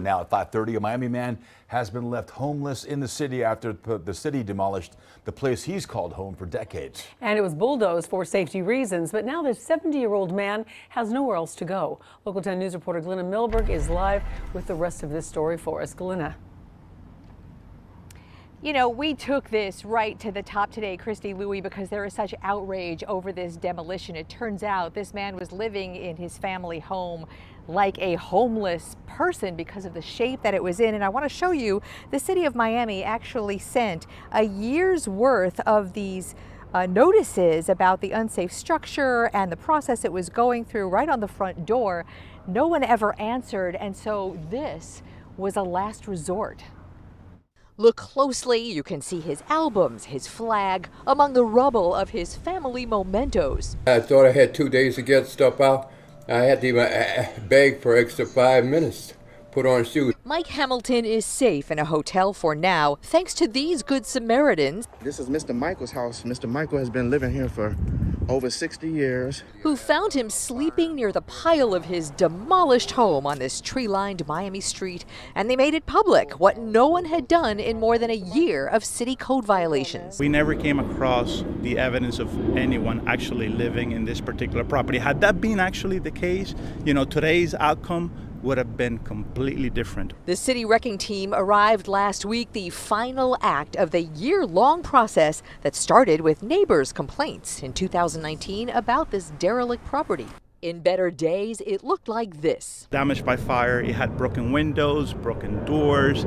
Now at 5:30, a Miami man has been left homeless in the city after the city demolished the place he's called home for decades. And it was bulldozed for safety reasons, but now this 70-year-old man has nowhere else to go. Local 10 News reporter Glenna Milberg is live with the rest of this story for us. Glenna. You know, we took this right to the top today, Christy, Louie, because there is such outrage over this demolition. It turns out this man was living in his family home like a homeless person because of the shape that it was in. And I want to show you, the city of Miami actually sent a year's worth of these notices about the unsafe structure and the process it was going through right on the front door. No one ever answered, and so this was a last resort. Look closely, you can see his albums, his flag, among the rubble of his family mementos. I thought I had 2 days to get stuff out. I had to even beg for extra 5 minutes, put on shoes. Mike Hamilton is safe in a hotel for now, thanks to these good Samaritans. This is Mr. Michael's house. Mr. Michael has been living here for over 60 years. Who found him sleeping near the pile of his demolished home on this tree-lined Miami street. And they made it public, what no one had done in more than a year of city code violations. We never came across the evidence of anyone actually living in this particular property. Had that been actually the case, you know, today's outcome would have been completely different. The city wrecking team arrived last week, the final act of the year-long process that started with neighbors' complaints in 2019 about this derelict property. In better days, it looked like this. Damaged by fire, it had broken windows, broken doors.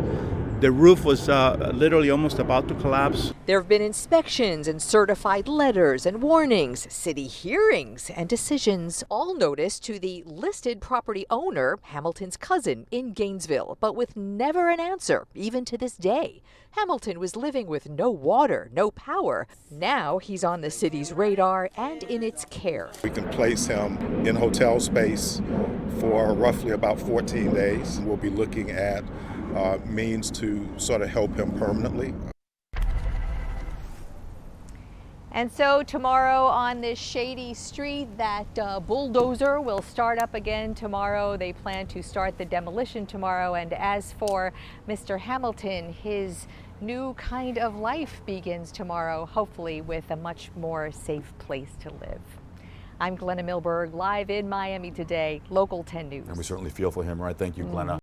The roof was literally almost about to collapse. There have been inspections and certified letters and warnings, city hearings and decisions, all noticed to the listed property owner, Hamilton's cousin, in Gainesville, but with never an answer, even to this day. Hamilton was living with no water, no power. Now he's on the city's radar and in its care. We can place him in hotel space for roughly about 14 days. We'll be looking at means to sort of help him permanently. And so tomorrow on this shady street, that bulldozer will start up again tomorrow. They plan to start the demolition tomorrow. And as for Mr. Hamilton, his new kind of life begins tomorrow, hopefully with a much more safe place to live. I'm Glenna Milberg, live in Miami today, Local 10 News. And we certainly feel for him, right? Thank you, Glenna.